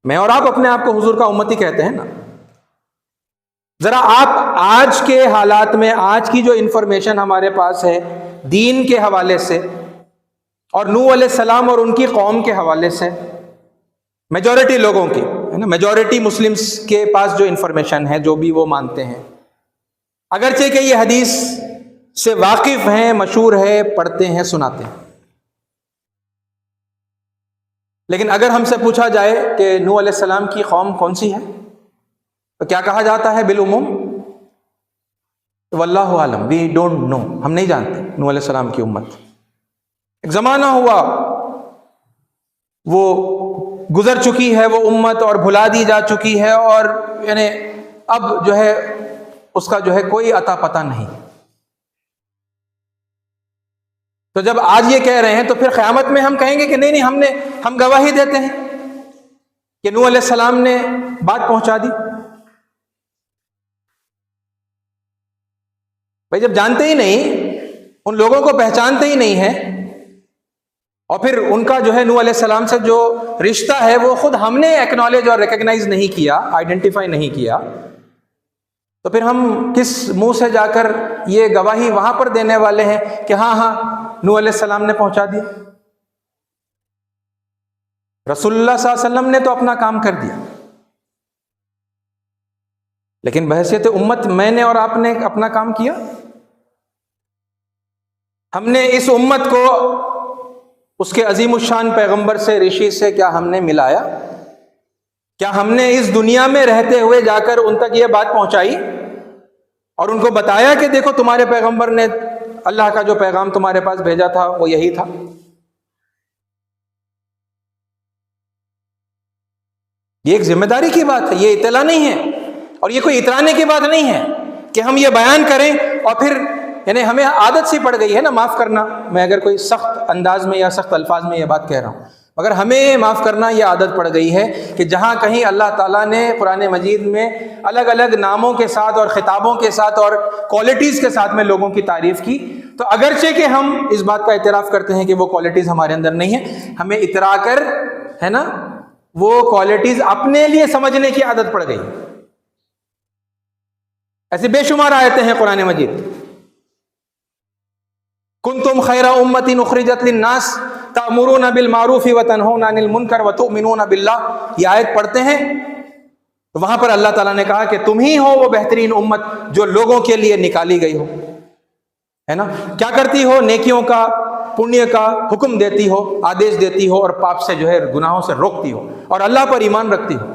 Speaker 1: میں اور آپ اپنے آپ کو حضور کا امتی کہتے ہیں نا. ذرا آپ آج کے حالات میں آج کی جو انفارمیشن ہمارے پاس ہے دین کے حوالے سے اور نوح علیہ السلام اور ان کی قوم کے حوالے سے، میجورٹی لوگوں کی ہے نا، میجورٹی مسلمز کے پاس جو انفارمیشن ہے، جو بھی وہ مانتے ہیں، اگرچہ کہ یہ حدیث سے واقف ہیں، مشہور ہے، پڑھتے ہیں، سناتے ہیں، لیکن اگر ہم سے پوچھا جائے کہ نوح علیہ السلام کی قوم کون سی ہے تو کیا کہا جاتا ہے بالعموم؟ واللہ عالم، وی ڈونٹ نو، ہم نہیں جانتے نوح علیہ السلام کی امت۔ ایک زمانہ ہوا، وہ گزر چکی ہے وہ امت اور بھلا دی جا چکی ہے، اور یعنی اب جو ہے اس کا جو ہے کوئی عطا پتہ نہیں۔ تو جب آج یہ کہہ رہے ہیں تو پھر قیامت میں ہم کہیں گے کہ نہیں ہم گواہی دیتے ہیں کہ نوح علیہ السلام نے بات پہنچا دی۔ بھائی جب جانتے ہی نہیں، ان لوگوں کو پہچانتے ہی نہیں ہیں، اور پھر ان کا جو ہے نوح علیہ السلام سے جو رشتہ ہے وہ خود ہم نے ایکنالج اور ریکگنائز نہیں کیا، آئیڈینٹیفائی نہیں کیا، تو پھر ہم کس منہ سے جا کر یہ گواہی وہاں پر دینے والے ہیں کہ ہاں نوح علیہ السلام نے پہنچا دیا؟ رسول اللہ صلی اللہ علیہ وسلم نے تو اپنا کام کر دیا، لیکن بحیثیت امت میں نے اور آپ نے اپنا کام کیا؟ ہم نے اس امت کو اس کے عظیم الشان پیغمبر سے، رشی سے کیا ہم نے ملایا؟ کیا ہم نے اس دنیا میں رہتے ہوئے جا کر ان تک یہ بات پہنچائی اور ان کو بتایا کہ دیکھو تمہارے پیغمبر نے اللہ کا جو پیغام تمہارے پاس بھیجا تھا وہ یہی تھا؟ یہ ایک ذمہ داری کی بات ہے، یہ اطلاع نہیں ہے، اور یہ کوئی اترانے کی بات نہیں ہے کہ ہم یہ بیان کریں اور پھر یعنی ہمیں عادت سی پڑ گئی ہے نا معاف کرنا، میں اگر کوئی سخت انداز میں یا سخت الفاظ میں یہ بات کہہ رہا ہوں، مگر ہمیں معاف کرنا یہ عادت پڑ گئی ہے کہ جہاں کہیں اللہ تعالیٰ نے قرآن مجید میں الگ الگ ناموں کے ساتھ اور خطابوں کے ساتھ اور کوالٹیز کے ساتھ میں لوگوں کی تعریف کی، تو اگرچہ کہ ہم اس بات کا اعتراف کرتے ہیں کہ وہ کوالٹیز ہمارے اندر نہیں ہیں، ہمیں اترا کر ہے نا وہ کوالٹیز اپنے لیے سمجھنے کی عادت پڑ گئی۔ ایسی بے شمار آیتیں ہیں قرآن مجید، کنتم خیر امۃ اخرجت للناس تأمرون بالمعروف وتنہون عن المنکر وتؤمنون باللہ، یہ آیت پڑھتے ہیں تو وہاں پر اللہ تعالیٰ نے کہا کہ تم ہی ہو وہ بہترین امت جو لوگوں کے لیے نکالی گئی ہو، ہے نا؟ کیا کرتی ہو؟ نیکیوں کا، پنیہ کا حکم دیتی ہو، آدیش دیتی ہو، اور پاپ سے جو ہے گناہوں سے روکتی ہو، اور اللہ پر ایمان رکھتی ہو۔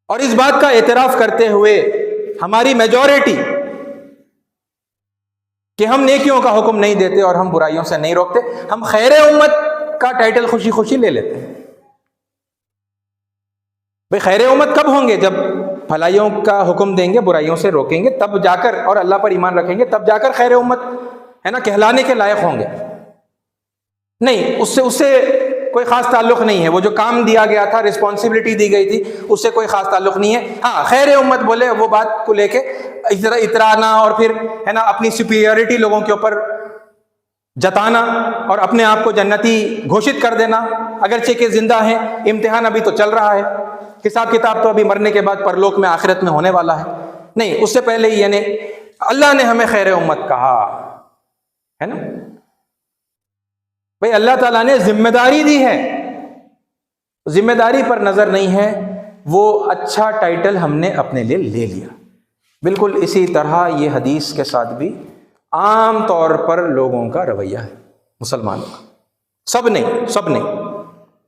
Speaker 1: اور اس بات کا اعتراف کرتے ہوئے ہماری میجورٹی کہ ہم نیکیوں کا حکم نہیں دیتے اور ہم برائیوں سے نہیں روکتے، ہم خیر امت کا ٹائٹل خوشی خوشی لے لیتے ہیں۔ بھئی خیر امت کب ہوں گے؟ جب بھلائیوں کا حکم دیں گے، برائیوں سے روکیں گے، تب جا کر، اور اللہ پر ایمان رکھیں گے، تب جا کر خیر امت ہے نا کہلانے کے لائق ہوں گے۔ نہیں، اس سے کوئی خاص تعلق نہیں ہے، وہ جو کام دیا گیا تھا، رسپانسبلٹی دی گئی تھی، اس سے کوئی خاص تعلق نہیں ہے۔ ہاں خیر امت بولے وہ بات کو لے کے اترانا اور پھر ہے نا اپنی سپیریورٹی لوگوں کے اوپر جتانا اور اپنے آپ کو جنتی گھوشت کر دینا، اگرچہ کہ زندہ ہیں، امتحان ابھی تو چل رہا ہے، حساب کتاب تو ابھی مرنے کے بعد پرلوک میں آخرت میں ہونے والا ہے۔ نہیں، اس سے پہلے ہی یعنی اللہ نے ہمیں خیر امت کہا ہے نا۔ بھئی اللہ تعالیٰ نے ذمہ داری دی ہے، ذمہ داری پر نظر نہیں ہے، وہ اچھا ٹائٹل ہم نے اپنے لیے لے لیا۔ بالکل اسی طرح یہ حدیث کے ساتھ بھی عام طور پر لوگوں کا رویہ ہے، مسلمانوں کا، سب نہیں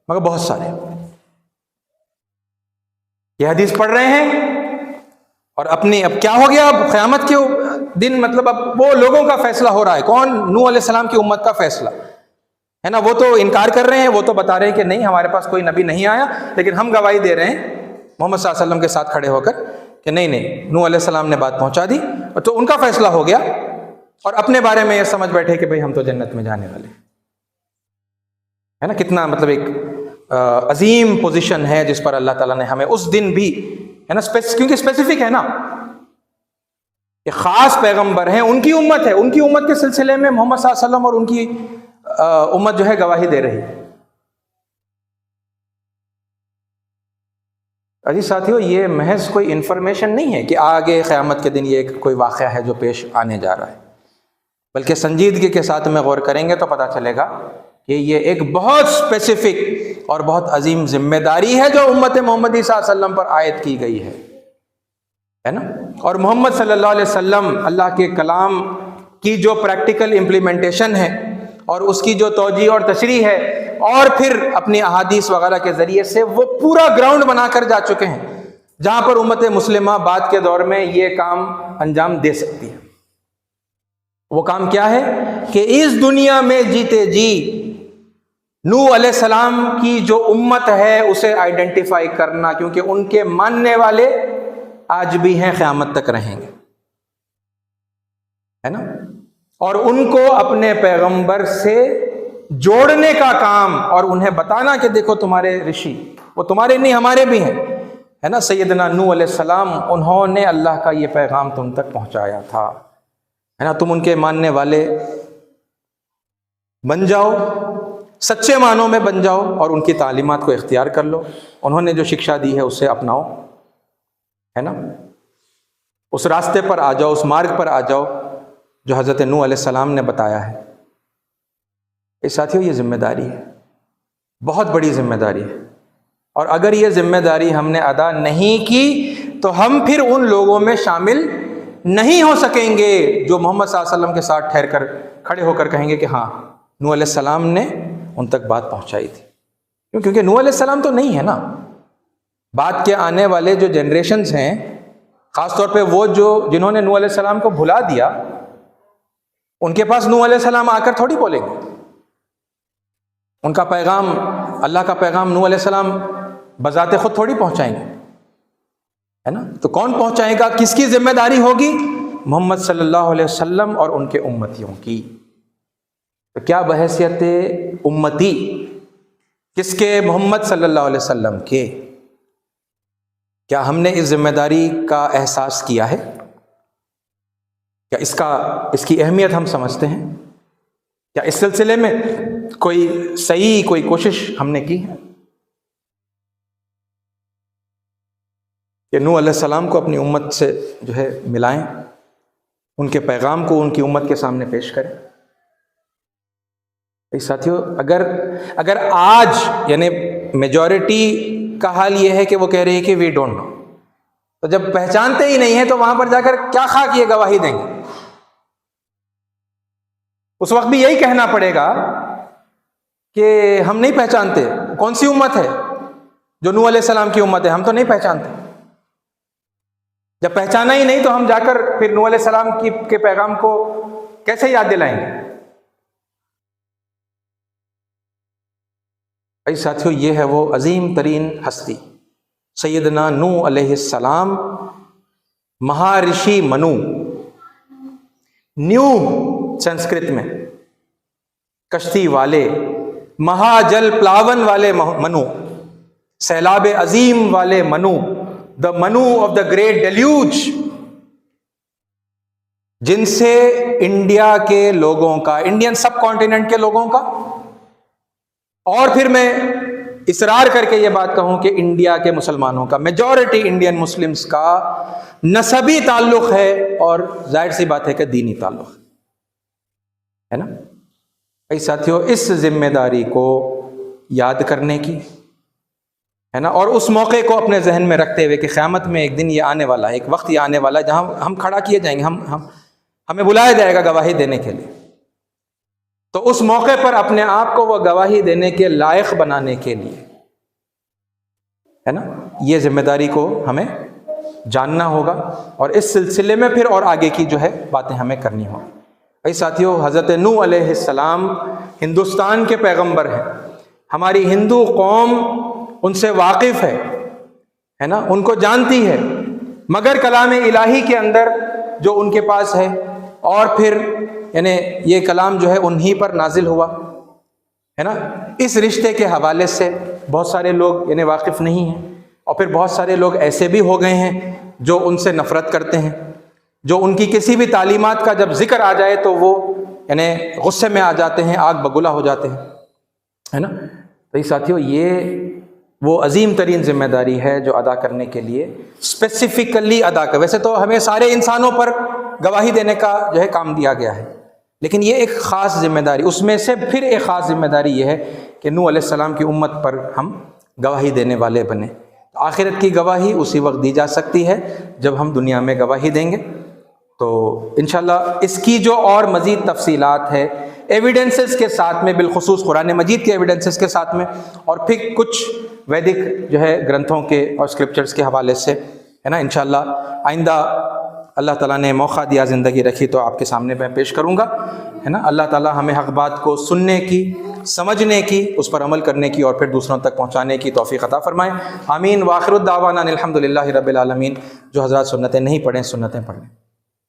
Speaker 1: مگر بہت سارے یہ حدیث پڑھ رہے ہیں اور اپنی اب کیا ہو گیا، اب قیامت کے دن مطلب اب وہ لوگوں کا فیصلہ ہو رہا ہے۔ کون؟ نوح علیہ السلام کی امت کا فیصلہ ہے نا۔ وہ تو انکار کر رہے ہیں، وہ تو بتا رہے ہیں کہ نہیں ہمارے پاس کوئی نبی نہیں آیا، لیکن ہم گواہی دے رہے ہیں محمد صلی اللہ علیہ وسلم کے ساتھ کھڑے ہو کر کہ نہیں نوح علیہ السلام نے بات پہنچا دی، تو ان کا فیصلہ ہو گیا، اور اپنے بارے میں یہ سمجھ بیٹھے کہ بھئی ہم تو جنت میں جانے والے ہے نا۔ کتنا مطلب ایک عظیم پوزیشن ہے جس پر اللہ تعالیٰ نے ہمیں اس دن بھی ہے نا، کیونکہ اسپیسیفک ہے نا، ایک خاص پیغمبر ہیں، ان کی امت ہے، ان کی امت کے سلسلے میں محمد صلی اللہ علیہ وسلم اور ان کی امت جو ہے گواہی دے رہی ہے۔ عزیز ساتھیو، یہ محض کوئی انفارمیشن نہیں ہے کہ آگے قیامت کے دن یہ کوئی واقعہ ہے جو پیش آنے جا رہا ہے، بلکہ سنجیدگی کے ساتھ میں غور کریں گے تو پتہ چلے گا کہ یہ ایک بہت اسپیسیفک اور بہت عظیم ذمہ داری ہے جو امت محمدی صلی اللہ علیہ وسلم پر عائد کی گئی ہے۔ ہے نا. اور محمد صلی اللہ علیہ وسلم اللہ کے کلام کی جو پریکٹیکل امپلیمنٹیشن ہے اور اس کی جو توجیہ اور تشریح ہے، اور پھر اپنی احادیث وغیرہ کے ذریعے سے وہ پورا گراؤنڈ بنا کر جا چکے ہیں جہاں پر امت مسلمہ بعد کے دور میں یہ کام انجام دے سکتی ہے. وہ کام کیا ہے کہ اس دنیا میں جیتے جی نوح علیہ السلام کی جو امت ہے اسے آئیڈینٹیفائی کرنا، کیونکہ ان کے ماننے والے آج بھی ہیں، قیامت تک رہیں گے، ہے نا. اور ان کو اپنے پیغمبر سے جوڑنے کا کام اور انہیں بتانا کہ دیکھو تمہارے رشی وہ تمہارے نہیں ہمارے بھی ہیں، ہے نا. سیدنا نوح علیہ السلام انہوں نے اللہ کا یہ پیغام تم تک پہنچایا تھا، ہے نا. تم ان کے ماننے والے بن جاؤ، سچے معنوں میں بن جاؤ اور ان کی تعلیمات کو اختیار کر لو. انہوں نے جو شکشا دی ہے اسے اپناؤ، ہے نا. اس راستے پر آ جاؤ، اس مارگ پر آ جاؤ جو حضرت نوح علیہ السلام نے بتایا ہے. یہ ساتھیوں یہ ذمہ داری ہے، بہت بڑی ذمہ داری ہے، اور اگر یہ ذمہ داری ہم نے ادا نہیں کی تو ہم پھر ان لوگوں میں شامل نہیں ہو سکیں گے جو محمد صلی اللہ علیہ وسلم کے ساتھ ٹھہر کر کھڑے ہو کر کہیں گے کہ ہاں نوح علیہ السلام نے ان تک بات پہنچائی تھی. کیونکہ نوح علیہ السلام تو نہیں ہے نا. بعد کے آنے والے جو جنریشنز ہیں، خاص طور پہ وہ جنہوں نے نوح علیہ السلام کو بھلا دیا، ان کے پاس نوح علیہ السلام آ کر تھوڑی بولیں گے. ان کا پیغام، اللہ کا پیغام نوح علیہ السلام بذات خود تھوڑی پہنچائیں گے، ہے نا. تو کون پہنچائے گا؟ کس کی ذمہ داری ہوگی؟ محمد صلی اللہ علیہ وسلم اور ان کے امتیوں کی. تو کیا بحیثیت امتی کس کے؟ محمد صلی اللہ علیہ وسلم کے. کیا ہم نے اس ذمہ داری کا احساس کیا ہے؟ کیا اس کی اہمیت ہم سمجھتے ہیں؟ کیا اس سلسلے میں کوئی کوشش ہم نے کی ہے کہ نوح علیہ السلام کو اپنی امت سے جو ہے ملائیں، ان کے پیغام کو ان کی امت کے سامنے پیش کریں؟ ساتھیوں اگر آج یعنی میجورٹی کا حال یہ ہے کہ وہ کہہ رہے ہیں کہ وی ڈونٹ نو، تو جب پہچانتے ہی نہیں ہیں تو وہاں پر جا کر کیا خاک یہ گواہی دیں گے؟ اس وقت بھی یہی کہنا پڑے گا کہ ہم نہیں پہچانتے. کون سی امت ہے؟ جو نوح علیہ السلام کی امت ہے، ہم تو نہیں پہچانتے. جب پہچانا ہی نہیں تو ہم جا کر پھر نوح علیہ السلام کے پیغام کو کیسے یاد دلائیں گے؟ بھائی ساتھیوں، یہ ہے وہ عظیم ترین ہستی سیدنا نوح علیہ السلام، مہارشی منو. نیو سنسکرت میں کشتی والے، مہاجل پلاون والے منو، سیلاب عظیم والے منو، دا منو آف دا گریٹ ڈیلیوج، جن سے انڈیا کے لوگوں کا، انڈین سب کانٹیننٹ کے لوگوں کا، اور پھر میں اصرار کر کے یہ بات کہوں کہ انڈیا کے مسلمانوں کا، میجورٹی انڈین مسلمز کا نسبی تعلق ہے، اور ظاہر سی بات ہے کہ دینی تعلق ہے نا. بھائی ساتھیوں، اس ذمہ داری کو یاد کرنے کی ہے نا، اور اس موقع کو اپنے ذہن میں رکھتے ہوئے کہ قیامت میں ایک دن یہ آنے والا ہے، ایک وقت یہ آنے والا ہے جہاں ہم کھڑا کیے جائیں گے، ہمیں بلایا جائے گا گواہی دینے کے لیے. تو اس موقع پر اپنے آپ کو وہ گواہی دینے کے لائق بنانے کے لیے ہے نا، یہ ذمہ داری کو ہمیں جاننا ہوگا، اور اس سلسلے میں پھر اور آگے کی جو ہے باتیں ہمیں کرنی ہوں. بھائی ساتھیوں، حضرت نوح علیہ السلام ہندوستان کے پیغمبر ہیں. ہماری ہندو قوم ان سے واقف ہے نا، ان کو جانتی ہے، مگر کلام الہی کے اندر جو ان کے پاس ہے، اور پھر یعنی یہ کلام جو ہے انہی پر نازل ہوا ہے نا، اس رشتے کے حوالے سے بہت سارے لوگ یعنی واقف نہیں ہیں، اور پھر بہت سارے لوگ ایسے بھی ہو گئے ہیں جو ان سے نفرت کرتے ہیں، جو ان کی کسی بھی تعلیمات کا جب ذکر آ جائے تو وہ یعنی غصے میں آ جاتے ہیں، آگ بگولا ہو جاتے ہیں، ہے نا. تو ساتھیوں، یہ وہ عظیم ترین ذمہ داری ہے جو ادا کرنے کے لیے اسپیسیفکلی ادا کر. ویسے تو ہمیں سارے انسانوں پر گواہی دینے کا جو ہے کام دیا گیا ہے، لیکن یہ ایک خاص ذمہ داری، اس میں سے پھر ایک خاص ذمہ داری یہ ہے کہ نوح علیہ السلام کی امت پر ہم گواہی دینے والے بنے. آخرت کی گواہی اسی وقت دی جا سکتی ہے جب ہم دنیا میں گواہی دیں گے۔ تو انشاءاللہ اس کی جو اور مزید تفصیلات ہے ایویڈنسز کے ساتھ میں، بالخصوص قرآن مجید کے ایویڈنسز کے ساتھ میں، اور پھر کچھ ویدک جو ہے گرنتھوں کے اور اسکرپچرز کے حوالے سے ہے نا، انشاءاللہ آئندہ اللہ تعالیٰ نے موقع دیا، زندگی رکھی تو آپ کے سامنے میں پیش کروں گا، ہے نا۔ اللہ تعالیٰ ہمیں حق بات کو سننے کی، سمجھنے کی، اس پر عمل کرنے کی اور پھر دوسروں تک پہنچانے کی توفیق عطا فرمائے، آمین۔ وآخر الدعوانا الحمدللہ رب العالمین۔ جو حضرات سنتیں نہیں پڑھیں سنتیں پڑھ لیں۔